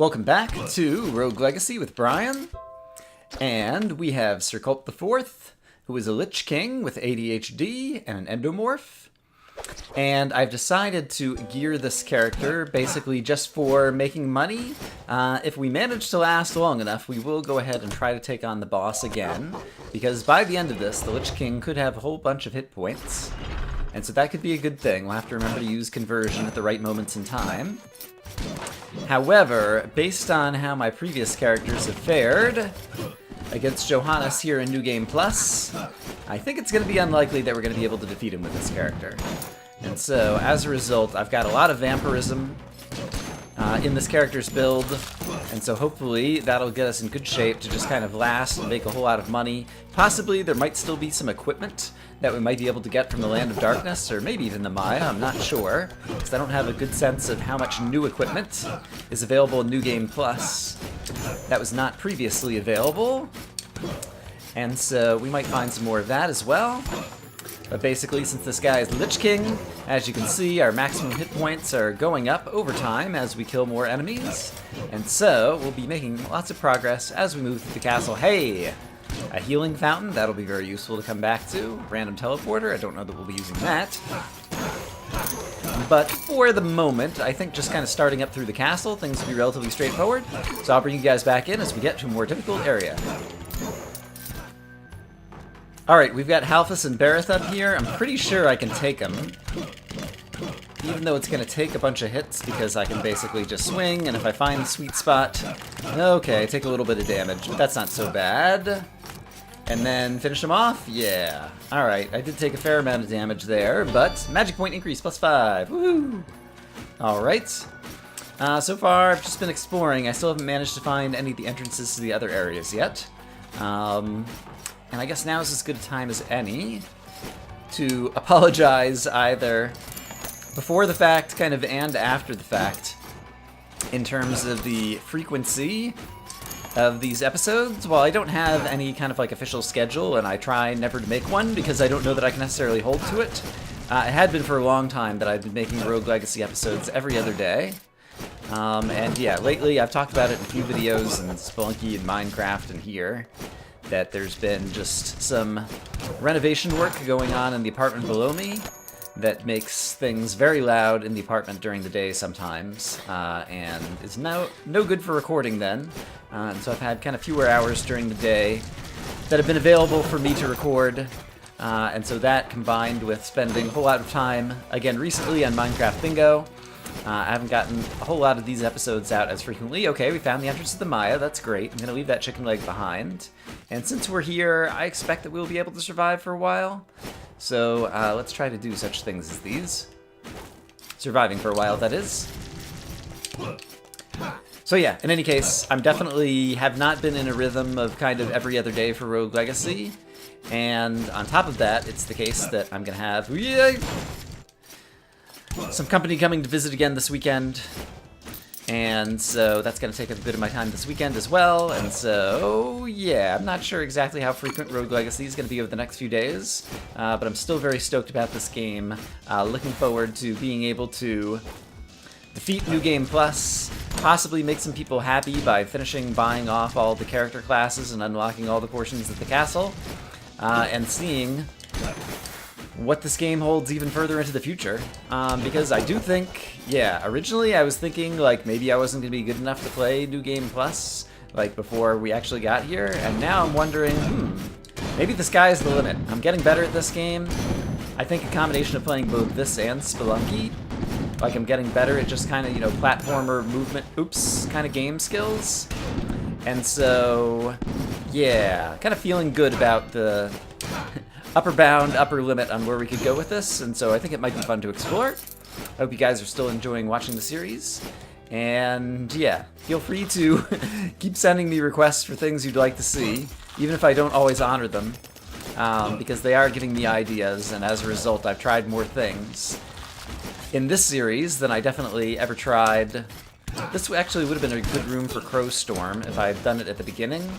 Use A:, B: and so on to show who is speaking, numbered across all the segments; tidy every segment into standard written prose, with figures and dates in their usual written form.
A: Welcome back to Rogue Legacy with Brian, and we have Sir Culp IV, who is a Lich King with ADHD and an endomorph, and I've decided to gear this character basically just for making money. If we manage to last long enough, we will go ahead and try to take on the boss again, because by the end of this, the Lich King could have a whole bunch of hit points, and so that could be a good thing. We'll have to remember to use conversion at the right moments in time. However, based on how my previous characters have fared against Johannes here in New Game Plus, I think it's going to be unlikely that we're going to be able to defeat him with this character. And so, as a result, I've got a lot of vampirism in this character's build, and so hopefully that'll get us in good shape to just kind of last and make a whole lot of money. Possibly there might still be some equipment that we might be able to get from the Land of Darkness, or maybe even the Maya, I'm not sure, because I don't have a good sense of how much new equipment is available in New Game Plus that was not previously available, and so we might find some more of that as well. But basically, since this guy is Lich King, as you can see, our maximum hit points are going up over time as we kill more enemies, and so we'll be making lots of progress as we move through the castle. Hey! A healing fountain, that'll be very useful to come back to. Random teleporter, I don't know that we'll be using that. But for the moment, I think just kind of starting up through the castle, things will be relatively straightforward. So I'll bring you guys back in as we get to a more difficult area. Alright, we've got Halphus and Bareth up here. I'm pretty sure I can take them, even though it's going to take a bunch of hits, because I can basically just swing, and if I find the sweet spot, okay, take a little bit of damage, but that's not so bad. And then finish them off? Yeah. Alright, I did take a fair amount of damage there, but magic point increase +5. Woohoo! Alright. So far, I've just been exploring. I still haven't managed to find any of the entrances to the other areas yet. And I guess now is as good a time as any to apologize either before the fact, kind of, and after the fact, in terms of the frequency of these episodes. While I don't have any kind of like official schedule, and I try never to make one because I don't know that I can necessarily hold to it, it had been for a long time that I've been making Rogue Legacy episodes every other day. And yeah, lately I've talked about it in a few videos, and Spelunky and Minecraft and here, that there's been just some renovation work going on in the apartment below me that makes things very loud in the apartment during the day sometimes, and is no good for recording then. And so I've had kind of fewer hours during the day that have been available for me to record, and so that combined with spending a whole lot of time, again recently, on Minecraft Bingo, I haven't gotten a whole lot of these episodes out as frequently. Okay, we found the entrance to the Maya, that's great. I'm going to leave that chicken leg behind. And since we're here, I expect that we'll be able to survive for a while. So let's try to do such things as these. Surviving for a while, that is. So yeah, in any case, I'm definitely have not been in a rhythm of kind of every other day for Rogue Legacy. And on top of that, it's the case that I'm going to have some company coming to visit again this weekend. And so that's going to take a bit of my time this weekend as well. And so, yeah, I'm not sure exactly how frequent Rogue Legacy is going to be over the next few days. But I'm still very stoked about this game. Looking forward to being able to defeat New Game Plus, possibly make some people happy by finishing buying off all the character classes and unlocking all the portions of the castle. And seeing what this game holds even further into the future, because I do think, yeah, originally I was thinking, like, maybe I wasn't going to be good enough to play New Game Plus, like, before we actually got here, and now I'm wondering, maybe the sky's the limit. I'm getting better at this game. I think a combination of playing both this and Spelunky, like, I'm getting better at just kind of, you know, platformer movement, kind of game skills, and so, yeah, kind of feeling good about the upper bound, upper limit on where we could go with this, and so I think it might be fun to explore. I hope you guys are still enjoying watching the series, and yeah, feel free to keep sending me requests for things you'd like to see, even if I don't always honor them, because they are giving me ideas, and as a result I've tried more things in this series than I definitely ever tried. This actually would have been a good room for Crowstorm if I had done it at the beginning.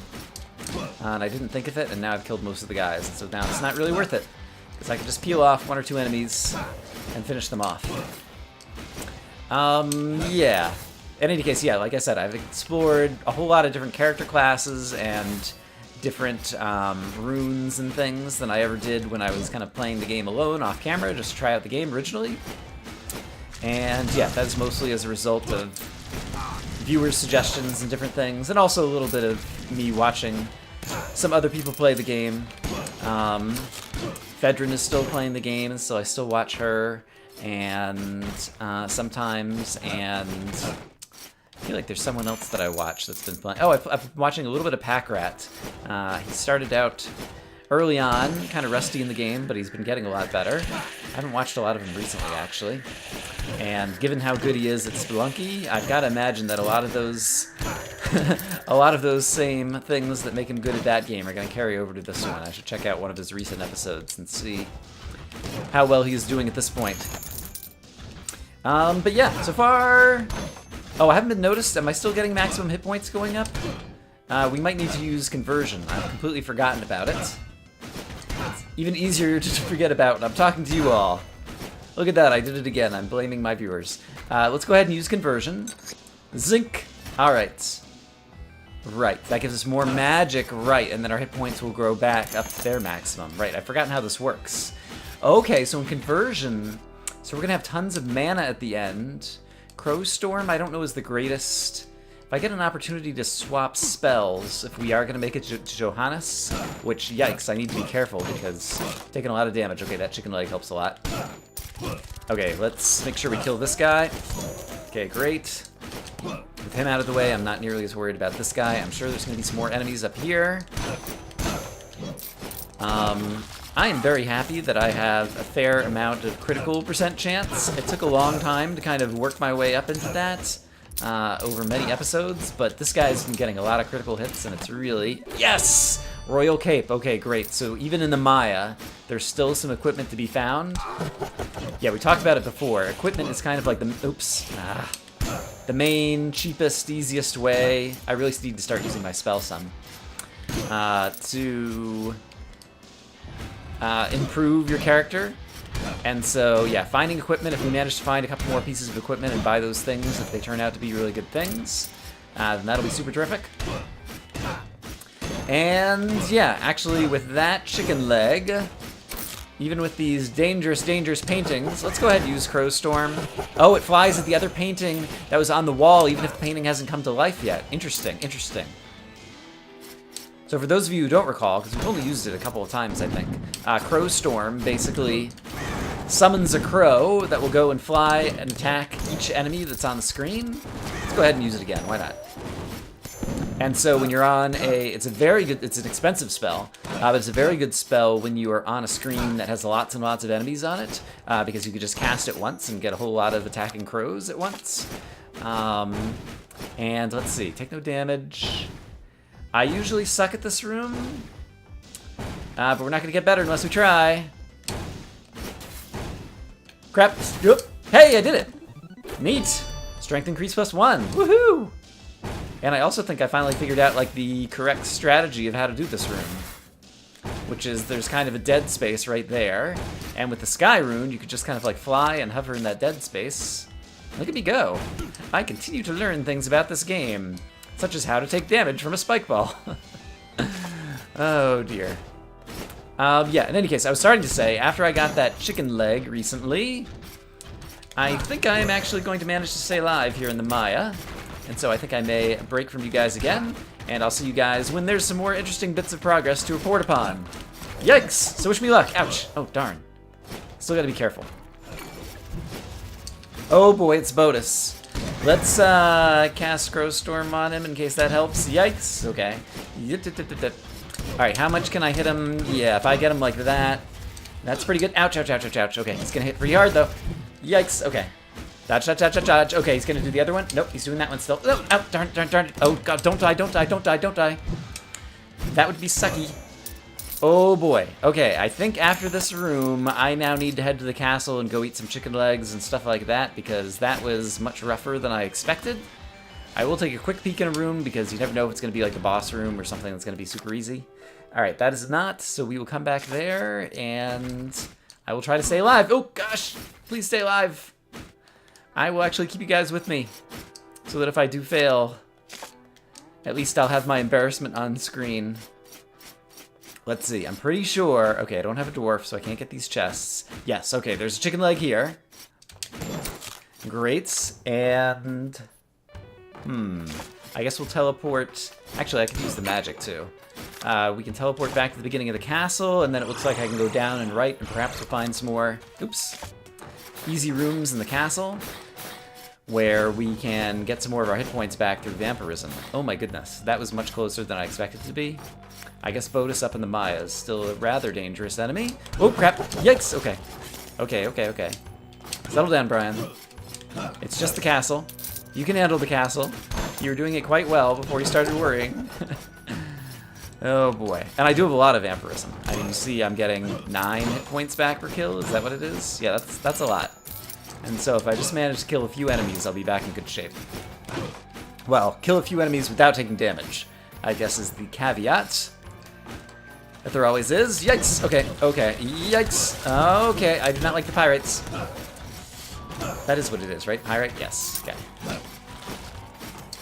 A: And I didn't think of it, and now I've killed most of the guys, and so now it's not really worth it, because I can just peel off one or two enemies and finish them off. Yeah. in any case, yeah, like I said, I've explored a whole lot of different character classes and different runes and things than I ever did when I was kind of playing the game alone off camera, just to try out the game originally. And yeah, that is mostly as a result of viewers' suggestions and different things, and also a little bit of me watching some other people play the game. Fedrin is still playing the game, and so I still watch her, and sometimes, and I feel like there's someone else that I watch that's been playing. Oh, I've been watching a little bit of Packrat. He started out early on, kind of rusty in the game, but he's been getting a lot better. I haven't watched a lot of him recently, actually. And given how good he is at Spelunky, I've got to imagine that a lot of those a lot of those same things that make him good at that game are going to carry over to this one. I should check out one of his recent episodes and see how well he's doing at this point. But yeah, so far... Oh, I haven't been noticed. Am I still getting maximum hit points going up? We might need to use conversion. I've completely forgotten about it. It's even easier to forget about when I'm talking to you all. Look at that, I did it again. I'm blaming my viewers. Let's go ahead and use conversion. Zinc. Alright. Right, that gives us more magic, right, and then our hit points will grow back up to their maximum. Right, I've forgotten how this works. Okay, so in conversion, so we're gonna have tons of mana at the end. Crowstorm, I don't know, is the greatest. If I get an opportunity to swap spells, if we are gonna make it to Johannes, which, yikes, I need to be careful because taking a lot of damage. Okay, that chicken leg helps a lot. Okay, let's make sure we kill this guy. Okay, great. With him out of the way, I'm not nearly as worried about this guy. I'm sure there's going to be some more enemies up here. I am very happy that I have a fair amount of critical percent chance. It took a long time to kind of work my way up into that over many episodes, but this guy's been getting a lot of critical hits, and it's really... Yes! Royal Cape. Okay, great. So even in the Maya, there's still some equipment to be found. Yeah, we talked about it before. Equipment is kind of like the... Oops. The main, cheapest, easiest way. I really need to start using my spell some. To improve your character. And so, yeah, finding equipment. If we manage to find a couple more pieces of equipment and buy those things, if they turn out to be really good things, then that'll be super terrific. And, yeah, actually, with that chicken leg, even with these dangerous, dangerous paintings, let's go ahead and use Crowstorm. Oh, it flies at the other painting that was on the wall, even if the painting hasn't come to life yet. Interesting, interesting. So for those of you who don't recall, because we've only used it a couple of times, I think, Crowstorm basically summons a crow that will go and fly and attack each enemy that's on the screen. Let's go ahead and use it again, why not? And so when you're on it's an expensive spell, but it's a very good spell when you are on a screen that has lots and lots of enemies on it, because you could just cast it once and get a whole lot of attacking crows at once. And let's see, take no damage. I usually suck at this room, but we're not gonna get better unless we try. Crap, yep. Hey, I did it! Neat! Strength increase +1, woohoo! And I also think I finally figured out, like, the correct strategy of how to do this room. Which is, there's kind of a dead space right there. And with the Sky Rune, you could just kind of, like, fly and hover in that dead space. Look at me go. I continue to learn things about this game. Such as how to take damage from a spike ball. Oh, dear. Yeah, in any case, I was starting to say, after I got that chicken leg recently, I think I am actually going to manage to stay live here in the Maya. And so I think I may break from you guys again, and I'll see you guys when there's some more interesting bits of progress to report upon. Yikes! So wish me luck. Ouch. Oh, darn. Still gotta be careful. Oh boy, it's Bodus. Let's cast Crowstorm on him in case that helps. Yikes. Okay. Alright, how much can I hit him? Yeah, if I get him like that, that's pretty good. Ouch, ouch, ouch, ouch, ouch. Okay, he's gonna hit pretty hard though. Yikes. Okay. Dodge, dodge, dodge, dodge, dodge. Okay, he's gonna do the other one. Nope, he's doing that one still. Oh, oh, darn, darn, darn. Oh, God, don't die, don't die, don't die, don't die. That would be sucky. Oh, boy. Okay, I think after this room, I now need to head to the castle and go eat some chicken legs and stuff like that, because that was much rougher than I expected. I will take a quick peek in a room, because you never know if it's gonna be like the boss room or something that's gonna be super easy. Alright, that is not, so we will come back there, and I will try to stay alive. Oh, gosh! Please stay alive! I will actually keep you guys with me. so that if I do fail, at least I'll have my embarrassment on screen. Let's see, I'm pretty sure... Okay, I don't have a dwarf, so I can't get these chests. Yes, okay, there's a chicken leg here. Great, and... I guess we'll teleport... Actually, I could use the magic, too. We can teleport back to the beginning of the castle, and then it looks like I can go down and right, and perhaps we'll find some more... Oops. Easy rooms in the castle, where we can get some more of our hit points back through vampirism. Oh my goodness, that was much closer than I expected it to be. I guess Bodus up in the Maya is still a rather dangerous enemy. Oh, crap. Yikes. Okay. Okay. Settle down, Brian. It's just the castle. You can handle the castle. You were doing it quite well before you started worrying. Oh, boy. And I do have a lot of vampirism. I mean, you see I'm getting 9 hit points back per kill. Is that what it is? Yeah, that's a lot. And so if I just manage to kill a few enemies, I'll be back in good shape. Well, kill a few enemies without taking damage, I guess is the caveat. That there always is. Yikes! Okay. Yikes! Okay, I do not like the pirates. That is what it is, right? Pirate? Yes. Okay.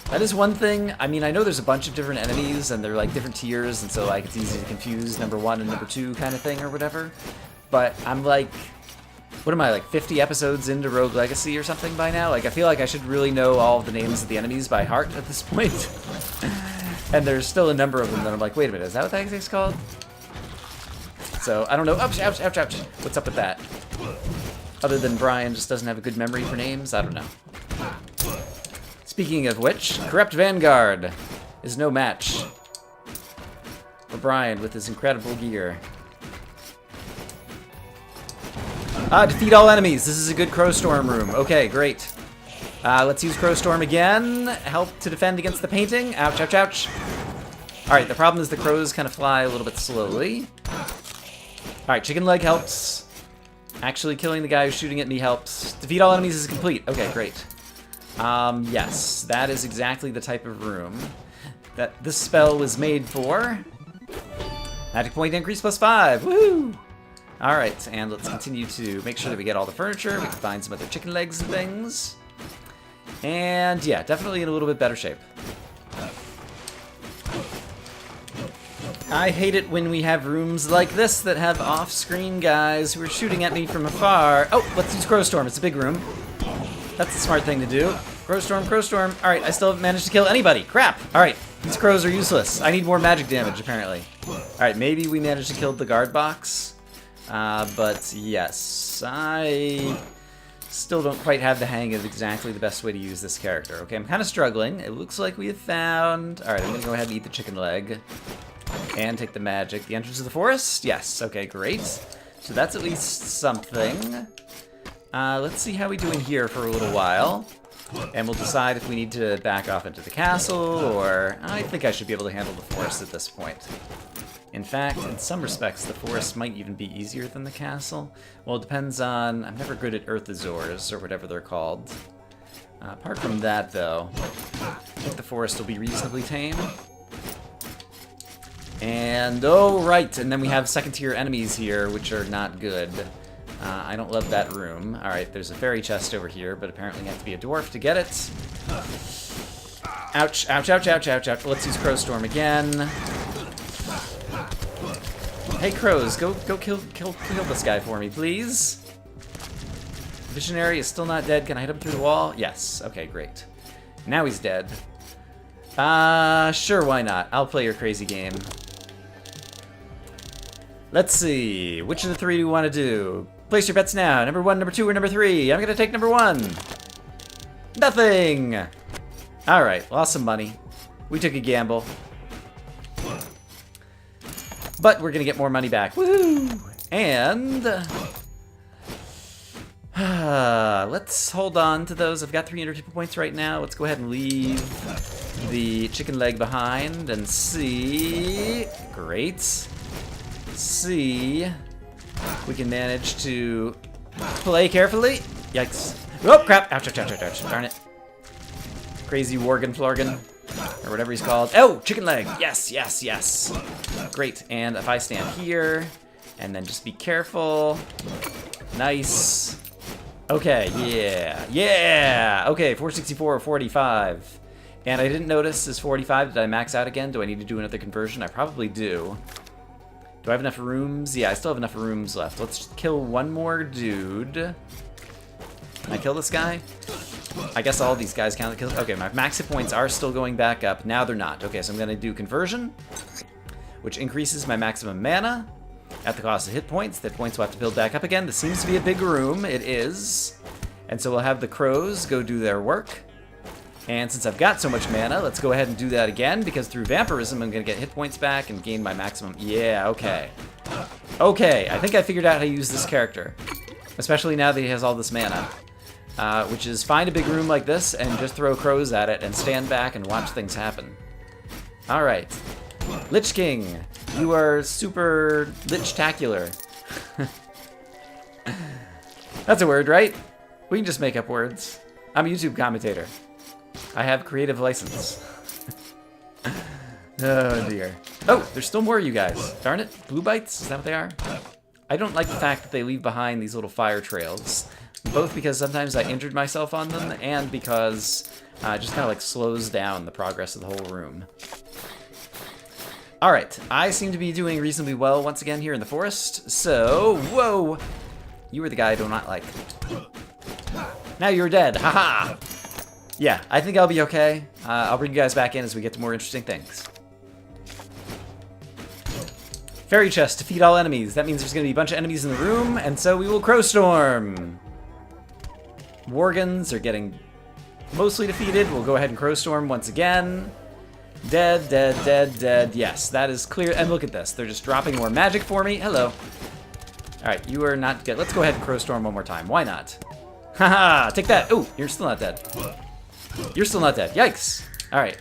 A: That is one thing. I mean, I know there's a bunch of different enemies, and they're like different tiers, and so like it's easy to confuse number 1 and number 2 kind of thing or whatever. But I'm like... What am I, like 50 episodes into Rogue Legacy or something by now? Like, I feel like I should really know all of the names of the enemies by heart at this point. And there's still a number of them that I'm like, wait a minute, is that what that thing's called? So, I don't know. Ouch, ouch, ouch, ouch. What's up with that? Other than Brian just doesn't have a good memory for names? I don't know. Speaking of which, Corrupt Vanguard is no match for Brian with his incredible gear. Defeat all enemies. This is a good Crowstorm room. Okay, great. Let's use Crowstorm again. Help to defend against the painting. Ouch, ouch, ouch. Alright, the problem is the crows kind of fly a little bit slowly. Alright, chicken leg helps. Actually killing the guy who's shooting at me helps. Defeat all enemies is complete. Okay, great. Yes, that is exactly the type of room that this spell was made for. Magic point increase +5. Woohoo! Alright, and let's continue to make sure that we get all the furniture. We can find some other chicken legs and things. And yeah, definitely in a little bit better shape. I hate it when we have rooms like this that have off-screen guys who are shooting at me from afar. Oh, let's use Crowstorm. It's a big room. That's the smart thing to do. Crowstorm, Crowstorm. Alright, I still haven't managed to kill anybody. Crap! Alright, these crows are useless. I need more magic damage, apparently. Alright, maybe we managed to kill the guard box. But yes, I still don't quite have the hang of exactly the best way to use this character. Okay, I'm kind of struggling. It looks like we have found... Alright, I'm going to go ahead and eat the chicken leg. And take the magic. The entrance to the forest? Yes, okay, great. So that's at least something. Let's see how we do in here for a little while. And we'll decide if we need to back off into the castle, or... I think I should be able to handle the forest at this point. In fact, in some respects, the forest might even be easier than the castle. Well, it depends on... I'm never good at Earthosaurs, or whatever they're called. Apart from that, though, I think the forest will be reasonably tame. And, oh, right, and then we have second-tier enemies here, which are not good. I don't love that room. Alright, there's a fairy chest over here, but apparently you have to be a dwarf to get it. Ouch, ouch, ouch, ouch, ouch, ouch. Let's use Crowstorm again. Hey, crows, go kill this guy for me, please. Visionary is still not dead. Can I hit him through the wall? Yes. Okay, great. Now he's dead. Sure, why not? I'll play your crazy game. Let's see. Which of the three do we want to do? Place your bets now. Number 1, number 2, or number 3? I'm gonna take number 1. Nothing! Alright, lost some money. We took a gamble. But we're gonna get more money back. Woohoo! And... let's hold on to those. I've got 300 people points right now. Let's go ahead and leave the chicken leg behind and see... Great. See... We can manage to play carefully. Yikes. Oh, crap! Ouch, ouch, ouch, ouch, ouch. Darn it. Crazy Worgen Florgen. Or whatever he's called. Oh, chicken leg. Yes, yes, yes. Great. And if I stand here, and then just be careful. Nice. Okay, yeah. Yeah! Okay, 464 or 45. And I didn't notice this 45. Did I max out again? Do I need to do another conversion? I probably do. Do I have enough rooms? Yeah, I still have enough rooms left. Let's kill one more dude. Can I kill this guy? I guess all these guys count. Okay, my max hit points are still going back up. Now they're not. Okay, so I'm going to do conversion, which increases my maximum mana at the cost of hit points. The points will have to build back up again. This seems to be a big room. It is. And so we'll have the crows go do their work. And since I've got so much mana, let's go ahead and do that again, because through vampirism, I'm going to get hit points back and gain my maximum. Yeah, okay. Okay, I think I figured out how to use this character, especially now that he has all this mana, which is find a big room like this and just throw crows at it and stand back and watch things happen. All right. Lich King, you are super lich-tacular. That's a word, right? We can just make up words. I'm a YouTube commentator. I have creative license. Oh dear. Oh, there's still more of you guys. Darn it. Blue bites? Is that what they are? I don't like the fact that they leave behind these little fire trails. Both because sometimes I injured myself on them, and because it just kind of like slows down the progress of the whole room. Alright, I seem to be doing reasonably well once again here in the forest. So, whoa! You were the guy I do not like. Now you're dead. Haha! Yeah, I think I'll be okay. I'll bring you guys back in as we get to more interesting things. Fairy chest, defeat all enemies. That means there's going to be a bunch of enemies in the room, and so we will Crowstorm. Worgans are getting mostly defeated. We'll go ahead and Crowstorm once again. Dead, dead, dead, dead. Yes, that is clear. And look at this. They're just dropping more magic for me. Hello. Alright, you are not dead. Let's go ahead and Crowstorm one more time. Why not? Haha, take that. Oh, you're still not dead. You're still not dead. Yikes. Alright.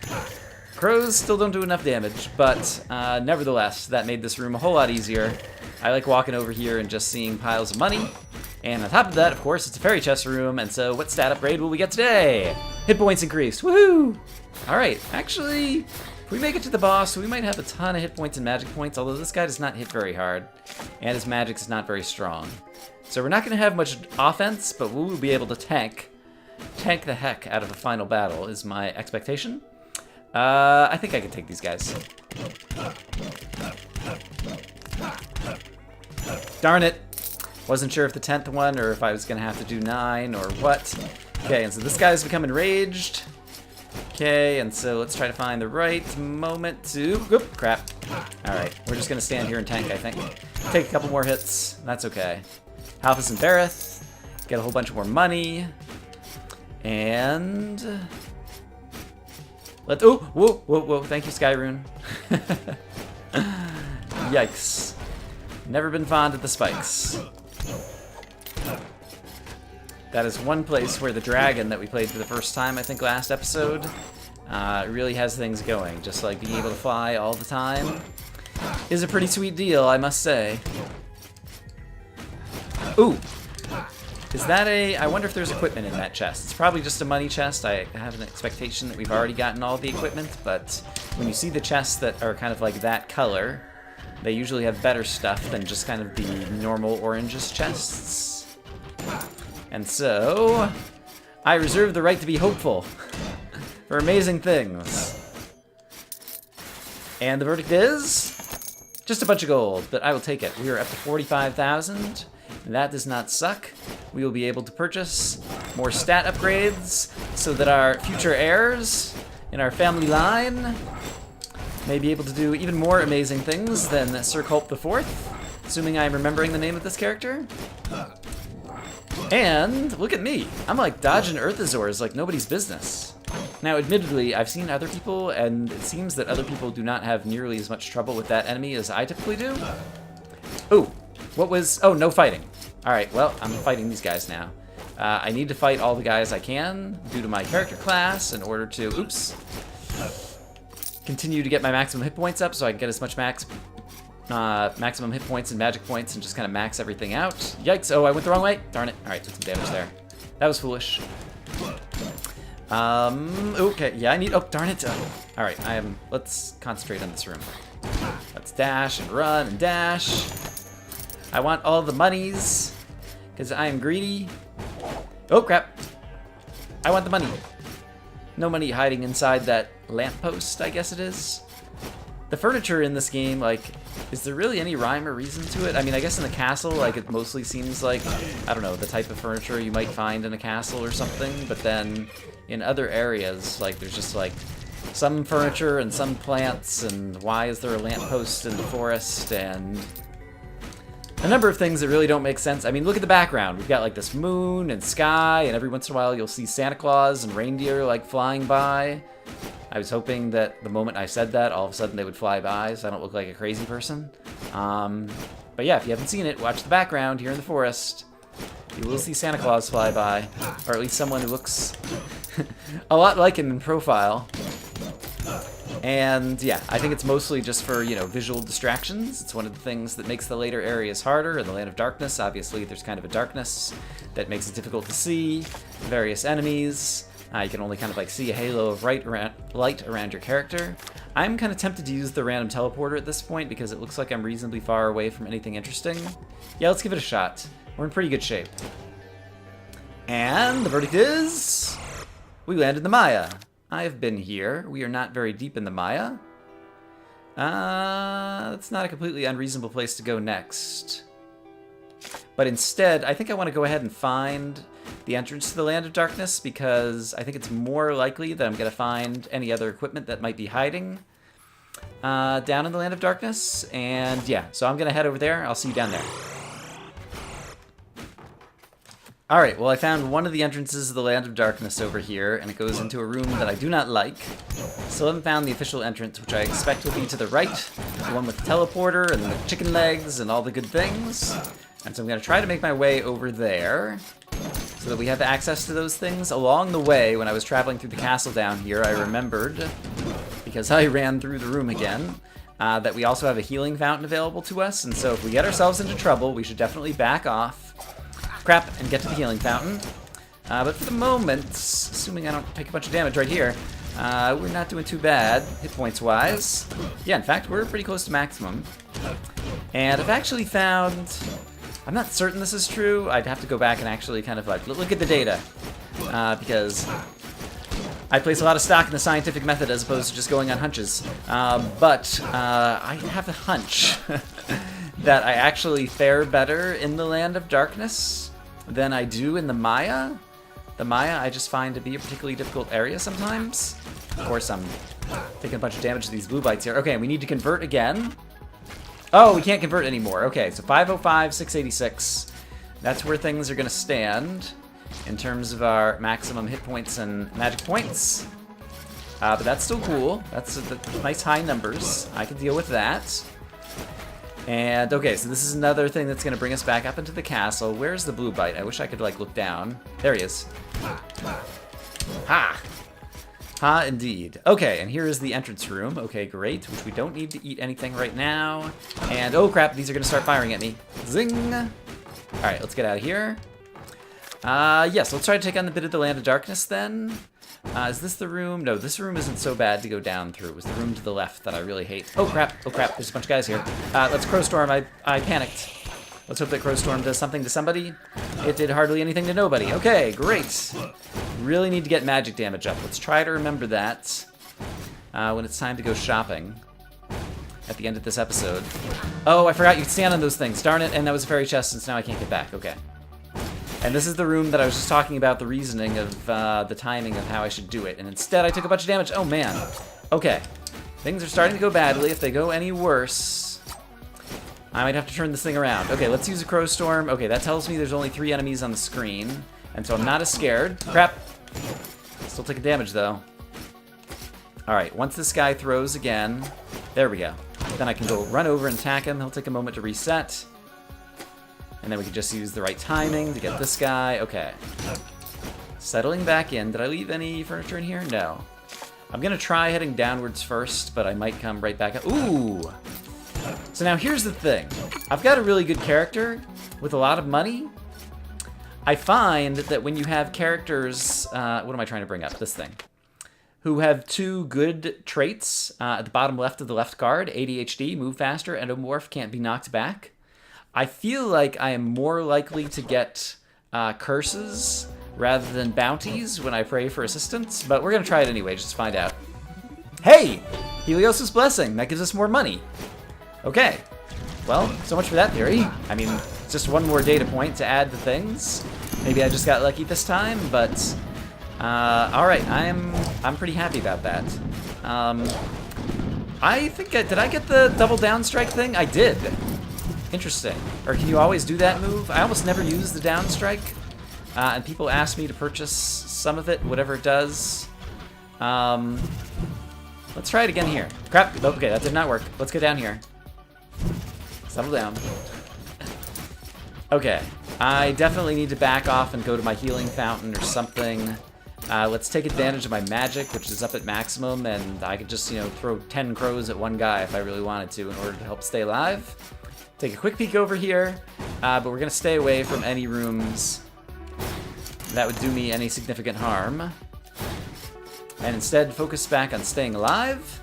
A: Crows still don't do enough damage, but nevertheless, that made this room a whole lot easier. I like walking over here and just seeing piles of money. And on top of that, of course, it's a fairy chest room, and so what stat upgrade will we get today? Hit points increased. Woohoo! Alright, actually, if we make it to the boss, we might have a ton of hit points and magic points, although this guy does not hit very hard, and his magic is not very strong. So we're not going to have much offense, but we will be able to tank the heck out of the final battle, is my expectation. I think I can take these guys. Darn it! Wasn't sure if the 10th one, or if I was going to have to do 9, or what. Okay, and so this guy's become enraged. Okay, and so let's try to find the right moment to... Oop, crap. Alright, we're just going to stand here and tank, I think. Take a couple more hits. That's okay. Halphus and Bareth. Get a whole bunch more money. And... Oh, whoa, whoa, whoa. Thank you, Skyrune. Yikes. Never been fond of the spikes. That is one place where the dragon that we played for the first time, I think last episode, really has things going. Just like being able to fly all the time is a pretty sweet deal, I must say. Ooh. Is that a... I wonder if there's equipment in that chest. It's probably just a money chest. I have an expectation that we've already gotten all the equipment, but when you see the chests that are kind of like that color, they usually have better stuff than just kind of the normal oranges chests. And so, I reserve the right to be hopeful for amazing things. And the verdict is just a bunch of gold, but I will take it. We are up to 45,000. That does not suck. We will be able to purchase more stat upgrades so that our future heirs in our family line may be able to do even more amazing things than Sir Culp IV, assuming I'm remembering the name of this character. And look at me. I'm like dodging Earthosaurs like nobody's business. Now, admittedly, I've seen other people, and it seems that other people do not have nearly as much trouble with that enemy as I typically do. Ooh. What was... Oh, no fighting. Alright, well, I'm fighting these guys now. I need to fight all the guys I can due to my character class in order to... Oops. Continue to get my maximum hit points up so I can get as much maximum hit points and magic points and just kind of max everything out. Yikes. Oh, I went the wrong way. Darn it. Alright, took some damage there. That was foolish. Okay. Yeah, I need... Oh, darn it. Alright, let's concentrate on this room. Let's dash and run and dash. I want all the monies, because I am greedy. Oh, crap. I want the money. No money hiding inside that lamppost, I guess it is. The furniture in this game, like, is there really any rhyme or reason to it? I mean, I guess in the castle, like, it mostly seems like, I don't know, the type of furniture you might find in a castle or something, but then in other areas, like, there's just, like, some furniture and some plants, and why is there a lamppost in the forest, and a number of things that really don't make sense. I mean, look at the background. We've got, like, this moon and sky, and every once in a while you'll see Santa Claus and reindeer, like, flying by. I was hoping that the moment I said that, all of a sudden they would fly by, so I don't look like a crazy person. But yeah, if you haven't seen it, watch the background here in the forest. You will see Santa Claus fly by, or at least someone who looks a lot like him in profile. And yeah, I think it's mostly just for, you know, visual distractions. It's one of the things that makes the later areas harder. In the Land of Darkness, obviously, there's kind of a darkness that makes it difficult to see various enemies. You can only kind of like see a halo of light around your character. I'm kind of tempted to use the random teleporter at this point because it looks like I'm reasonably far away from anything interesting. Yeah, let's give it a shot. We're in pretty good shape. And the verdict is... we landed in the Maya. I've been here. We are not very deep in the Maya. It's not a completely unreasonable place to go next. But instead, I think I want to go ahead and find the entrance to the Land of Darkness because I think it's more likely that I'm going to find any other equipment that might be hiding down in the Land of Darkness. And yeah, so I'm going to head over there. I'll see you down there. Alright, well I found one of the entrances of the Land of Darkness over here, and it goes into a room that I do not like. Still haven't found the official entrance, which I expect will be to the right, the one with the teleporter and the chicken legs and all the good things. And so I'm going to try to make my way over there, so that we have access to those things. Along the way, when I was traveling through the castle down here, I remembered, because I ran through the room again, that we also have a healing fountain available to us, and so if we get ourselves into trouble, we should definitely back off. Crap, and get to the healing fountain. But for the moment, assuming I don't take a bunch of damage right here, we're not doing too bad, hit points wise. Yeah, in fact, we're pretty close to maximum. And I've actually found... I'm not certain this is true. I'd have to go back and actually kind of like look at the data. Because I place a lot of stock in the scientific method as opposed to just going on hunches. But I have a hunch that I actually fare better in the Land of Darkness than I do in the Maya. The Maya I just find to be a particularly difficult area sometimes. Of course, I'm taking a bunch of damage to these blue bites here. Okay, we need to convert again. Oh, we can't convert anymore. Okay, so 505, 686. That's where things are going to stand in terms of our maximum hit points and magic points. But that's still cool. That's nice high numbers. I can deal with that. And, okay, so this is another thing that's going to bring us back up into the castle. Where's the blue bite? I wish I could, like, look down. There he is. Ha! Ha, indeed. Okay, and here is the entrance room. Okay, great, which we don't need to eat anything right now. And, oh crap, these are going to start firing at me. Zing! Alright, let's get out of here. Yes, let's try to take on the bit of the Land of Darkness, then. Is this the room? No, this room isn't so bad to go down through. It was the room to the left that I really hate. Oh crap, there's a bunch of guys here. Let's Crowstorm, I panicked. Let's hope that Crowstorm does something to somebody. It did hardly anything to nobody. Okay, great. Really need to get magic damage up. Let's try to remember that when it's time to go shopping at the end of this episode. Oh, I forgot you could stand on those things. Darn it, and that was a fairy chest, since now I can't get back. Okay. And this is the room that I was just talking about, the reasoning of the timing of how I should do it. And instead, I took a bunch of damage. Oh, man. Okay. Things are starting to go badly. If they go any worse, I might have to turn this thing around. Okay, let's use a Crowstorm. Okay, that tells me there's only 3 enemies on the screen. And so I'm not as scared. Crap. Still taking damage, though. Alright, once this guy throws again, there we go. Then I can go run over and attack him. He'll take a moment to reset. And then we can just use the right timing to get this guy. Okay. Settling back in. Did I leave any furniture in here? No. I'm going to try heading downwards first, but I might come right back up. Ooh! So now here's the thing. I've got a really good character with a lot of money. I find that when you have characters... what am I trying to bring up? This thing. Who have 2 good traits at the bottom left of the left card. ADHD, move faster, endomorph, can't be knocked back. I feel like I am more likely to get curses rather than bounties when I pray for assistance, but we're gonna try it anyway, just to find out. Hey! Helios' Blessing, that gives us more money. Okay, well, so much for that theory. I mean, it's just one more data point to add to things. Maybe I just got lucky this time, but alright, I'm pretty happy about that. I think, did I get the double down strike thing? I did. Interesting. Or can you always do that move? I almost never use the down strike. And people ask me to purchase some of it, whatever it does. Let's try it again here. Crap. Okay, that did not work. Let's go down here. Settle down. Okay. I definitely need to back off and go to my healing fountain or something. Let's take advantage of my magic, which is up at maximum, and I could just, you know, throw 10 crows at one guy if I really wanted to in order to help stay alive. Take a quick peek over here, but we're going to stay away from any rooms that would do me any significant harm. And instead, focus back on staying alive.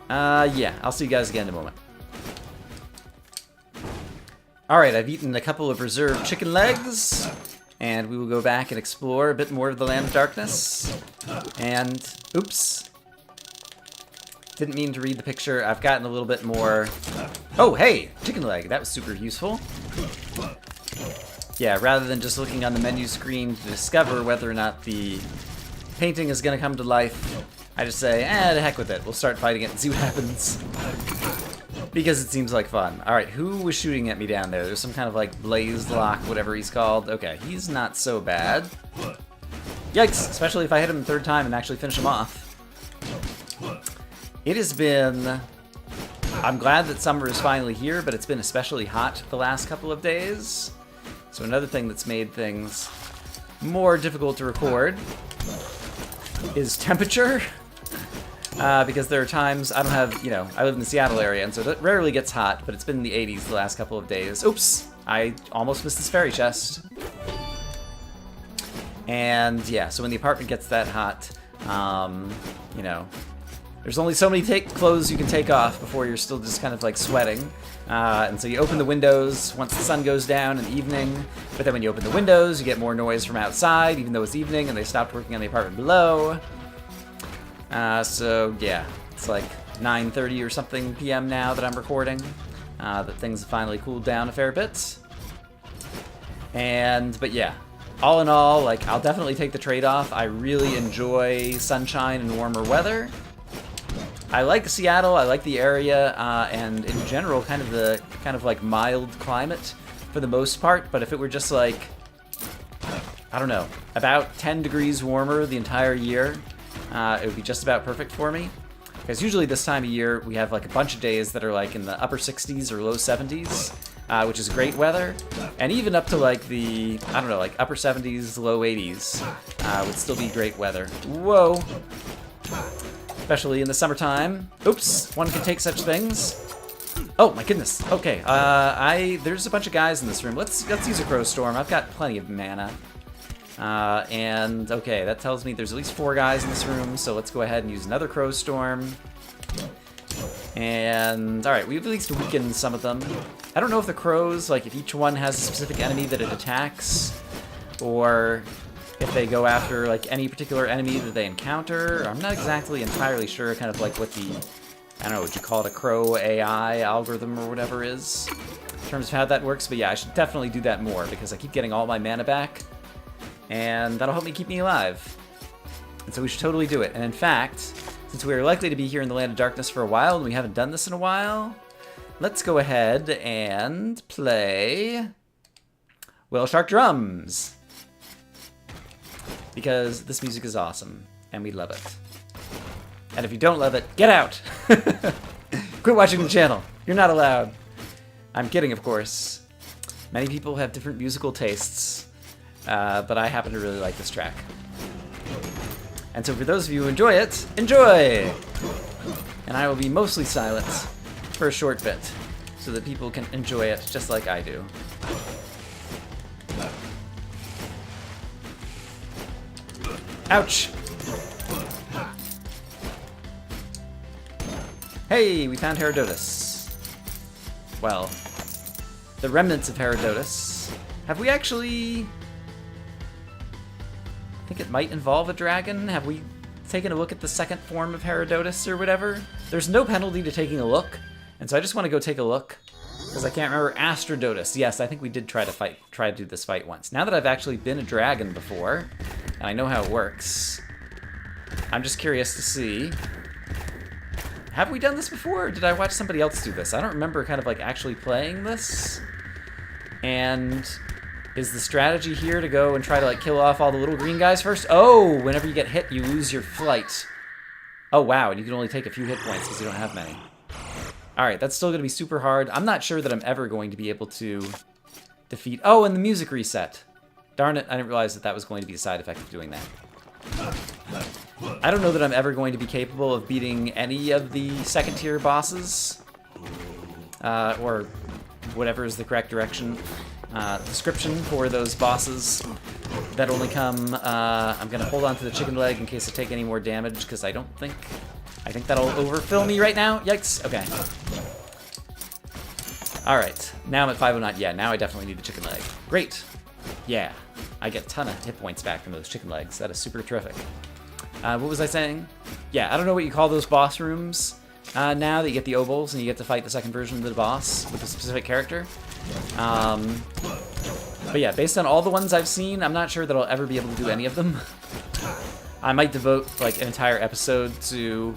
A: Yeah, I'll see you guys again in a moment. Alright, I've eaten a couple of reserved chicken legs, and we will go back and explore a bit more of the Land of Darkness. And, oops. Didn't mean to read the picture. I've gotten a little bit more... Oh, hey! Chicken leg. That was super useful. Yeah, rather than just looking on the menu screen to discover whether or not the painting is going to come to life, I just say, the heck with it. We'll start fighting it and see what happens. Because it seems like fun. Alright, who was shooting at me down there? There's some kind of, like, blaze lock, whatever he's called. Okay, he's not so bad. Yikes! Especially if I hit him the third time and actually finish him off. It has been... I'm glad that summer is finally here, but it's been especially hot the last couple of days. So another thing that's made things more difficult to record is temperature. Because there are times I don't have, you know, I live in the Seattle area, and so it rarely gets hot, but it's been in the 80s the last couple of days. Oops! I almost missed this fairy chest. And yeah, so when the apartment gets that hot, you know, there's only so many clothes you can take off before you're still just kind of like sweating. And so you open the windows once the sun goes down in the evening, but then when you open the windows, you get more noise from outside, even though it's evening and they stopped working on the apartment below. So yeah, it's like 9:30 or something p.m. now that I'm recording, that things have finally cooled down a fair bit. But yeah, all in all, like, I'll definitely take the trade-off. I really enjoy sunshine and warmer weather. I like Seattle, I like the area, and in general, kind of like mild climate for the most part, but if it were just like, I don't know, about 10 degrees warmer the entire year, it would be just about perfect for me. Because usually this time of year, we have like a bunch of days that are like in the upper 60s or low 70s, which is great weather. And even up to like the, I don't know, like upper 70s, low 80s would still be great weather. Whoa! Especially in the summertime. Oops, one can take such things. Oh my goodness. Okay, there's a bunch of guys in this room. Let's use a crow storm. I've got plenty of mana. And okay, that tells me there's at least 4 guys in this room, so let's go ahead and use another crow storm. And alright, we've at least weakened some of them. I don't know if the crows, like, if each one has a specific enemy that it attacks, or if they go after like any particular enemy that they encounter. I'm not exactly entirely sure kind of like what the, I don't know, would you call it a crow AI algorithm or whatever is, in terms of how that works. But yeah, I should definitely do that more because I keep getting all my mana back, and that'll help me keep me alive. And so we should totally do it. And in fact, since we are likely to be here in the Land of Darkness for a while, and we haven't done this in a while, let's go ahead and play Whale Shark Drums. Because this music is awesome, and we love it. And if you don't love it, get out! Quit watching the channel. You're not allowed. I'm kidding, of course. Many people have different musical tastes, but I happen to really like this track. And so for those of you who enjoy it, enjoy! And I will be mostly silent for a short bit, so that people can enjoy it just like I do. Ouch! Hey, we found Herodotus. Well, the remnants of Herodotus. Have we actually... think it might involve a dragon. Have we taken a look at the second form of Herodotus or whatever? There's no penalty to taking a look, and so I just want to go take a look. Because I can't remember. Astrodotus. Yes, I think we did try to do this fight once. Now that I've actually been a dragon before, and I know how it works, I'm just curious to see. Have we done this before, or did I watch somebody else do this? I don't remember kind of like actually playing this. And is the strategy here to go and try to like kill off all the little green guys first? Oh, whenever you get hit, you lose your flight. Oh, wow, and you can only take a few hit points because you don't have many. Alright, that's still going to be super hard. I'm not sure that I'm ever going to be able to defeat... Oh, and the music reset. Darn it, I didn't realize that that was going to be a side effect of doing that. I don't know that I'm ever going to be capable of beating any of the second-tier bosses. Or whatever is the correct description for those bosses that only come... I'm going to hold on to the chicken leg in case I take any more damage, because I think that'll overfill me right now. Yikes. Okay. Alright. Now I'm at 509. Yeah, now I definitely need the chicken leg. Great. Yeah. I get a ton of hit points back from those chicken legs. That is super terrific. What was I saying? Yeah, I don't know what you call those boss rooms now that you get the ovals and you get to fight the second version of the boss with a specific character. But yeah, based on all the ones I've seen, I'm not sure that I'll ever be able to do any of them. I might devote like an entire episode to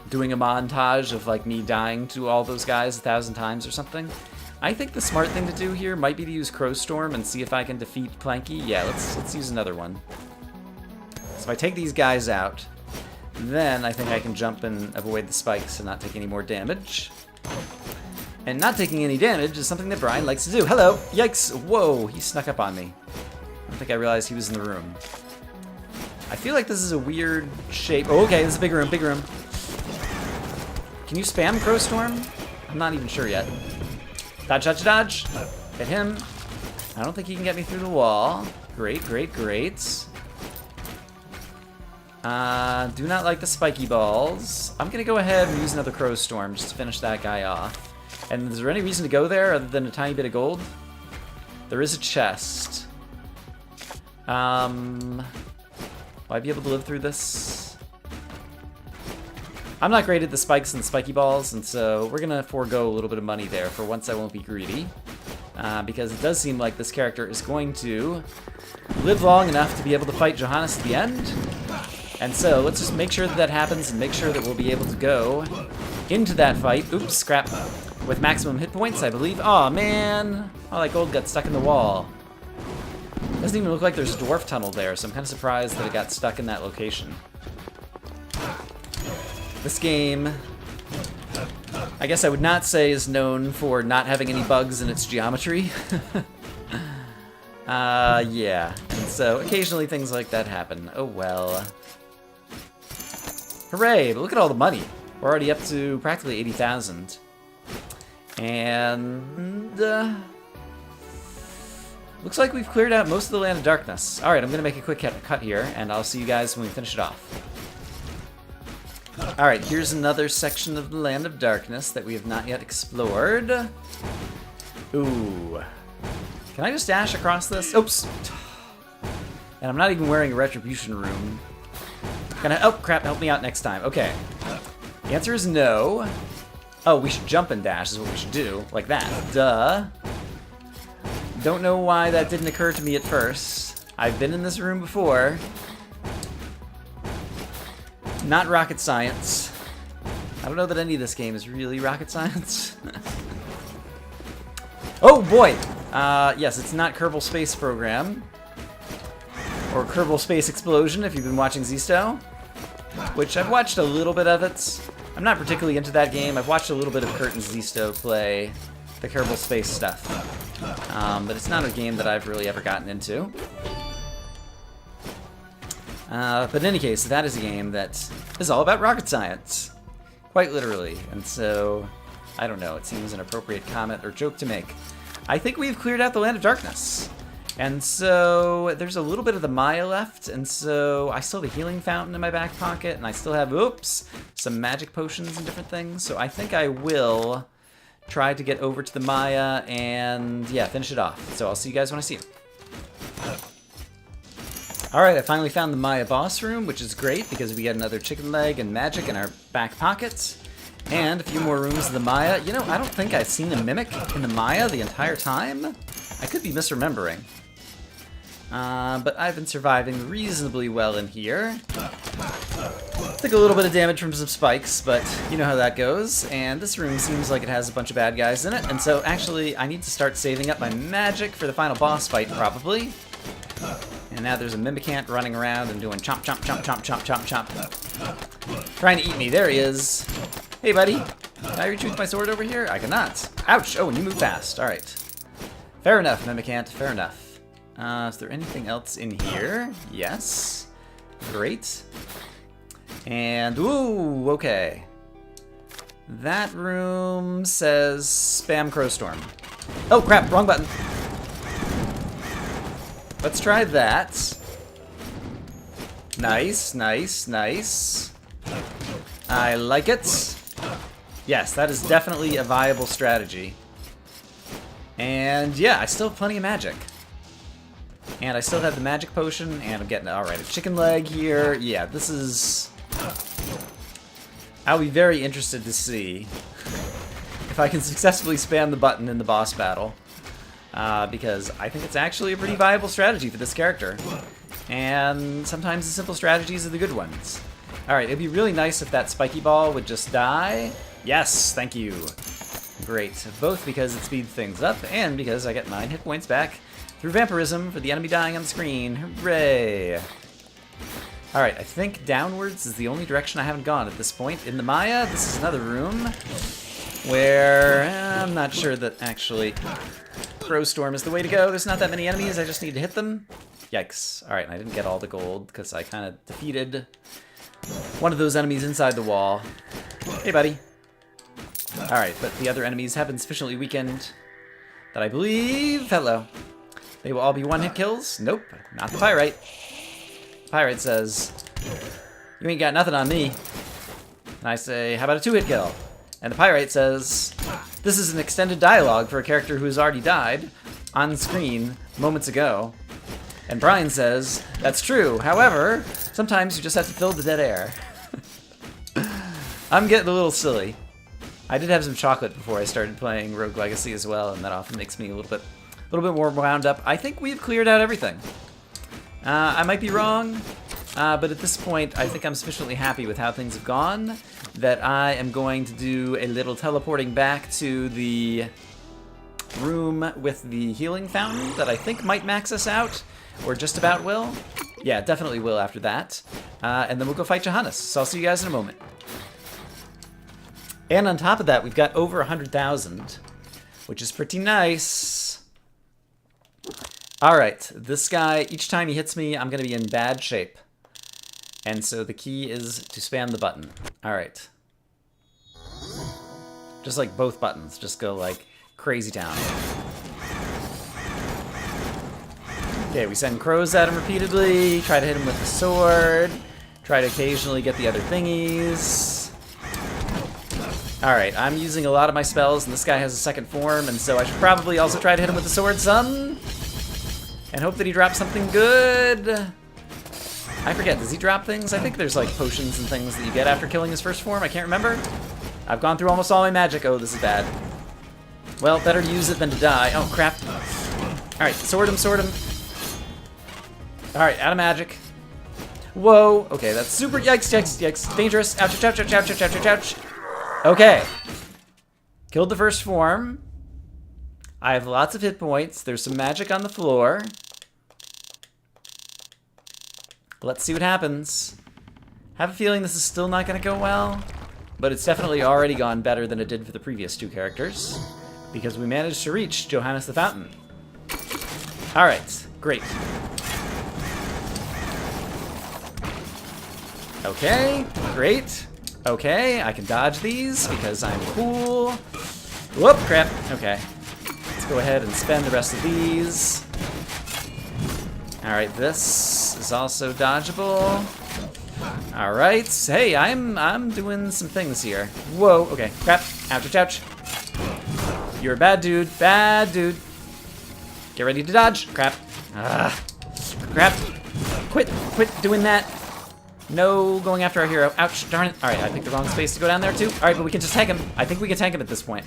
A: doing a montage of like me dying to all those guys 1,000 times or something. I think the smart thing to do here might be to use Crowstorm and see if I can defeat Planky. Yeah, let's use another one. So if I take these guys out, then I think I can jump and avoid the spikes and not take any more damage. And not taking any damage is something that Brian likes to do. Hello! Yikes! Whoa! He snuck up on me. I don't think I realized he was in the room. I feel like this is a weird shape. Oh, okay, this is a big room, big room. Can you spam Crowstorm? I'm not even sure yet. Dodge, dodge, dodge. Hit him. I don't think he can get me through the wall. Great, great, great. Do not like the spiky balls. I'm gonna go ahead and use another Crowstorm just to finish that guy off. And is there any reason to go there other than a tiny bit of gold? There is a chest. Will I be able to live through this? I'm not great at the spikes and spiky balls, and so we're gonna forego a little bit of money there. For once, I won't be greedy. Because it does seem like this character is going to live long enough to be able to fight Johannes at the end. And so let's just make sure that that happens and make sure that we'll be able to go into that fight. Oops, scrap. With maximum hit points, I believe. Aw, man. Oh, that gold got stuck in the wall. Doesn't even look like there's a dwarf tunnel there, so I'm kind of surprised that it got stuck in that location. This game, I guess I would not say is known for not having any bugs in its geometry. Yeah. And so occasionally things like that happen. Oh well. Hooray, but look at all the money. We're already up to practically 80,000. And looks like we've cleared out most of the Land of Darkness. Alright, I'm going to make a quick cut here, and I'll see you guys when we finish it off. Alright, here's another section of the Land of Darkness that we have not yet explored. Ooh. Can I just dash across this? Oops. And I'm not even wearing a Retribution rune. Can I? Oh, crap, help me out next time. Okay. The answer is no. Oh, we should jump and dash is what we should do. Like that. Duh. Don't know why that didn't occur to me at first. I've been in this room before. Not rocket science. I don't know that any of this game is really rocket science. Oh boy! Yes, it's not Kerbal Space Program. Or Kerbal Space Explosion if you've been watching Zisto. Which I've watched a little bit of it. I'm not particularly into that game. I've watched a little bit of Kurt and Zisto play the Kerbal Space stuff. But it's not a game that I've really ever gotten into. But in any case, that is a game that is all about rocket science. Quite literally. And so, I don't know, it seems an appropriate comment or joke to make. I think we've cleared out the Land of Darkness. And so, there's a little bit of the Maya left, and so I still have a healing fountain in my back pocket, and I still have, oops, some magic potions and different things. So I think I will try to get over to the Maya and, yeah, finish it off. So I'll see you guys when I see you. Alright, I finally found the Maya boss room, which is great because we get another chicken leg and magic in our back pockets. And a few more rooms of the Maya. You know, I don't think I've seen a mimic in the Maya the entire time. I could be misremembering. But I've been surviving reasonably well in here. Took a little bit of damage from some spikes, but you know how that goes. And this room seems like it has a bunch of bad guys in it. And so actually, I need to start saving up my magic for the final boss fight, probably. And now there's a Mimikant running around and doing chomp, chomp, chomp, chomp, chomp, chomp, chomp. Trying to eat me. There he is. Hey, buddy. Can I reach you with my sword over here? I cannot. Ouch! Oh, and you move fast. Alright. Fair enough, Mimikant. Fair enough. Is there anything else in here? Yes. Great. And, ooh, okay. That room says spam Crowstorm. Oh, crap, wrong button. Let's try that. Nice, nice, nice. I like it. Yes, that is definitely a viable strategy. And yeah, I still have plenty of magic. And I still have the magic potion, and I'm getting, alright, a chicken leg here. Yeah, this is... I'll be very interested to see if I can successfully spam the button in the boss battle. Because I think it's actually a pretty viable strategy for this character. And sometimes the simple strategies are the good ones. Alright, it'd be really nice if that spiky ball would just die. Yes, thank you. Great. Both because it speeds things up, and because I get 9 hit points back through vampirism for the enemy dying on the screen. Hooray! Alright, I think downwards is the only direction I haven't gone at this point. In the Maya, this is another room where I'm not sure that actually Crowstorm is the way to go. There's not that many enemies, I just need to hit them. Yikes. Alright, and I didn't get all the gold because I kind of defeated one of those enemies inside the wall. Hey, buddy. Alright, but the other enemies have been sufficiently weakened that I believe... Hello. They will all be one-hit kills? Nope, not the Pyrite. The Pyrite says, you ain't got nothing on me. And I say, how about a 2-hit kill? And the Pyrite says, this is an extended dialogue for a character who has already died on screen moments ago. And Brian says, that's true. However, sometimes you just have to fill the dead air. I'm getting a little silly. I did have some chocolate before I started playing Rogue Legacy as well, and that often makes me a little bit more wound up. I think we've cleared out everything. I might be wrong, but at this point, I think I'm sufficiently happy with how things have gone that I am going to do a little teleporting back to the room with the healing fountain that I think might max us out, or just about will. Yeah, definitely will after that. And then we'll go fight Johannes. So I'll see you guys in a moment. And on top of that, we've got over 100,000, which is pretty nice. Alright, this guy, each time he hits me, I'm going to be in bad shape. And so the key is to spam the button. Alright. Just like both buttons, just go like crazy town. Okay, we send crows at him repeatedly, try to hit him with the sword, try to occasionally get the other thingies. Alright, I'm using a lot of my spells, and this guy has a second form, and so I should probably also try to hit him with the sword some. And hope that he drops something good. I forget, does he drop things? I think there's like potions and things that you get after killing his first form, I can't remember. I've gone through almost all my magic. Oh, this is bad. Well, better to use it than to die. Oh, crap. Alright, sword him, sword him. Alright, out of magic. Whoa, okay, that's super, yikes, yikes, yikes, dangerous. Ouch, ouch, ouch, ouch, ouch, ouch, ouch, ouch. Okay. Killed the first form. I have lots of hit points. There's some magic on the floor. Let's see what happens. Have a feeling this is still not going to go well, but it's definitely already gone better than it did for the previous two characters, because we managed to reach Johannes the Fountain. Alright, great. Okay, great. Okay, I can dodge these because I'm cool. Whoop, crap. Okay. Let's go ahead and spend the rest of these. Alright, this is also dodgeable. Alright, hey, I'm doing some things here. Whoa, okay, crap. Ouch, ouch, ouch. You're a bad dude, bad dude. Get ready to dodge. Crap. Ah, crap. Quit doing that. No going after our hero. Ouch, darn it. All right, I picked the wrong space to go down there too. All right, but we can just tank him. I think we can tank him at this point.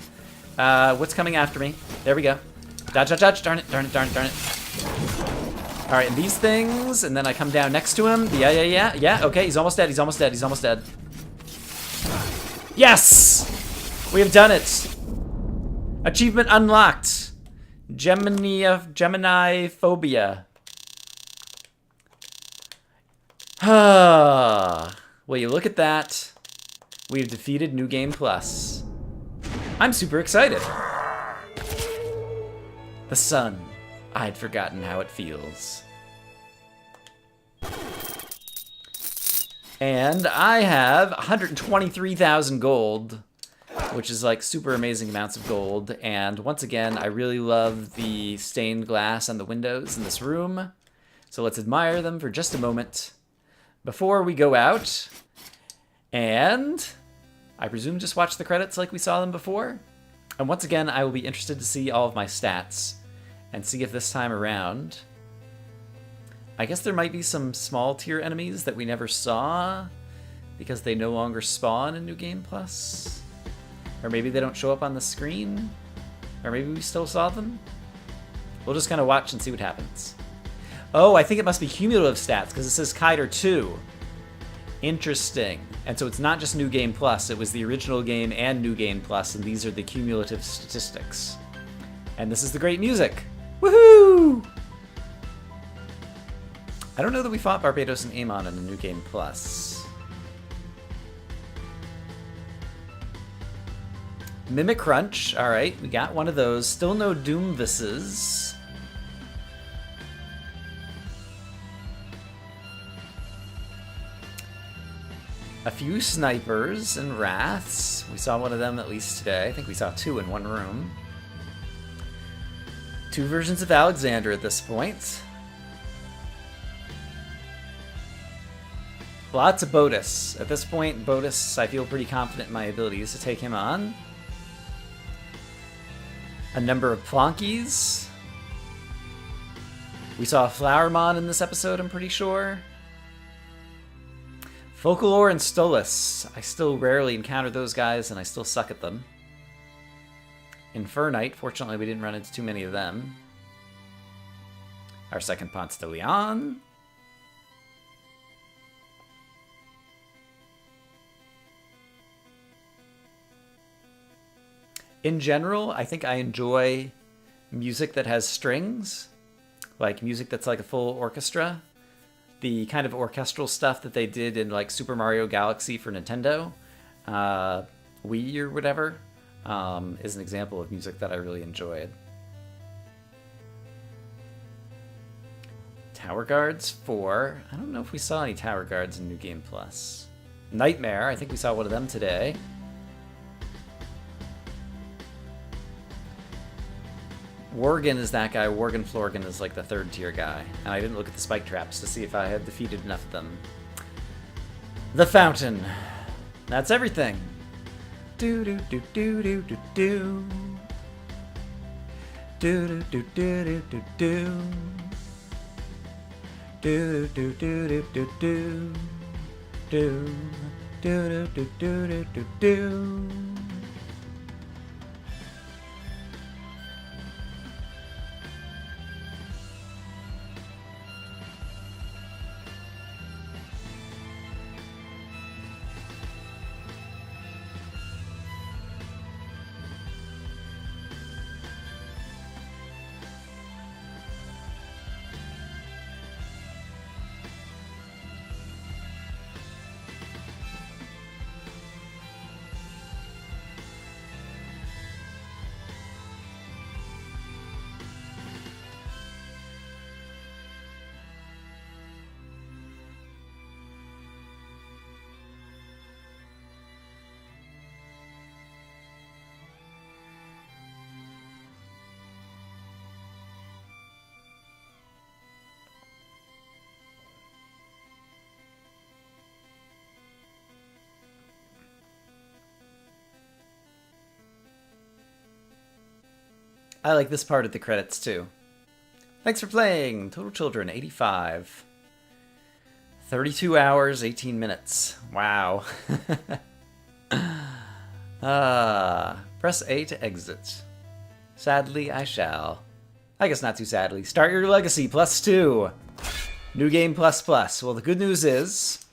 A: What's coming after me? There we go. Dodge, dodge, dodge. Darn it, darn it, darn it, darn it. All right, and these things, and then I come down next to him. Yeah. Okay, he's almost dead. He's almost dead. He's almost dead. Yes! We have done it. Achievement unlocked. Gemini phobia. Well, you look at that. We've defeated New Game Plus. I'm super excited. The sun. I'd forgotten how it feels. And I have 123,000 gold, which is like super amazing amounts of gold. And once again, I really love the stained glass on the windows in this room. So let's admire them for just a moment before we go out. And I presume just watch the credits like we saw them before. And once again, I will be interested to see all of my stats and see if this time around, I guess there might be some small tier enemies that we never saw because they no longer spawn in New Game Plus. Or maybe they don't show up on the screen. Or maybe we still saw them. We'll just kind of watch and see what happens. Oh, I think it must be cumulative stats because it says Kiter 2. Interesting. And so it's not just New Game Plus, it was the original game and New Game Plus, and these are the cumulative statistics. And this is the great music. Woohoo! I don't know that we fought Barbados and Amon in the New Game Plus. Mimic Crunch, alright, we got one of those. Still no Doomvises. A few snipers and wraths. We saw one of them at least today. I think we saw two in one room. Two versions of Alexander at this point. Lots of Bodus. At this point, Bodus, I feel pretty confident in my abilities to take him on. A number of Plonkies. We saw a Flowermon in this episode, I'm pretty sure. Folklore and Stolas. I still rarely encounter those guys, and I still suck at them. Infernite. Fortunately, we didn't run into too many of them. Our second Ponce de Leon. In general, I think I enjoy music that has strings. Like music that's like a full orchestra. The kind of orchestral stuff that they did in like Super Mario Galaxy for Nintendo, Wii or whatever, is an example of music that I really enjoyed. Tower Guards 4. I don't know if we saw any Tower Guards in New Game Plus. Nightmare. I think we saw one of them today. Worgen is that guy. Worgen Florgen is like the third tier guy. And I didn't look at the spike traps to see if I had defeated enough of them. The Fountain. That's everything. Do do do do do do do. Do do do do do do. Do do do do do do. Do do do do do do do. I like this part of the credits too. Thanks for playing. Total Children 85. 32 hours, 18 minutes. Wow. Press A to exit. Sadly, I shall. I guess not too sadly. Start your legacy, +2. New game, ++. Well, the good news is...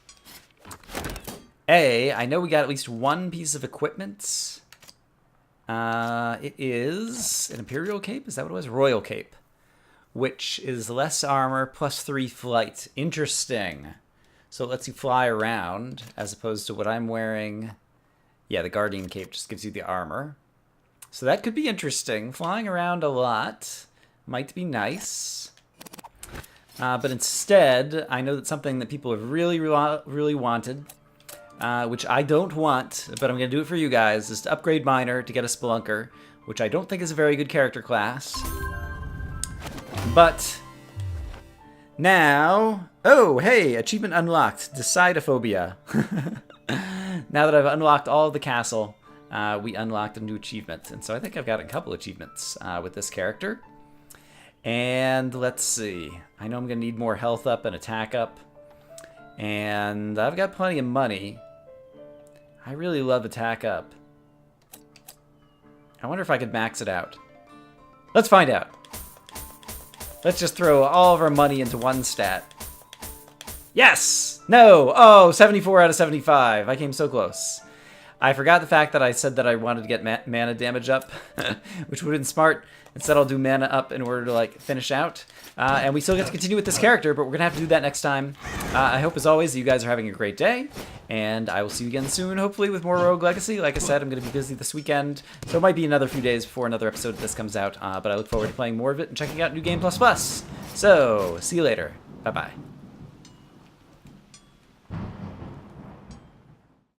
A: I know we got at least one piece of equipment. It is an Imperial Cape? Is that what it was? Royal Cape. Which is less armor, +3 flight. Interesting. So it lets you fly around, as opposed to what I'm wearing. Yeah, the Guardian Cape just gives you the armor. So that could be interesting. Flying around a lot might be nice. But instead, I know that something that people have really wanted, which I don't want, but I'm going to do it for you guys, is to upgrade Miner to get a Spelunker, which I don't think is a very good character class. But now... Oh, hey! Achievement unlocked. Decidophobia. Now that I've unlocked all of the castle, we unlocked a new achievement. And so I think I've got a couple achievements with this character. And let's see. I know I'm going to need more health up and attack up. And I've got plenty of money. I really love attack up. I wonder if I could max it out. Let's find out. Let's just throw all of our money into one stat. Yes! No! Oh, 74 out of 75. I came so close. I forgot the fact that I said that I wanted to get mana damage up, which would have been smart. Instead, I'll do mana up in order to, like, finish out. And we still get to continue with this character, but we're going to have to do that next time. I hope, as always, that you guys are having a great day. And I will see you again soon, hopefully, with more Rogue Legacy. Like I said, I'm going to be busy this weekend, so it might be another few days before another episode of this comes out. But I look forward to playing more of it and checking out New Game++. So, see you later. Bye-bye.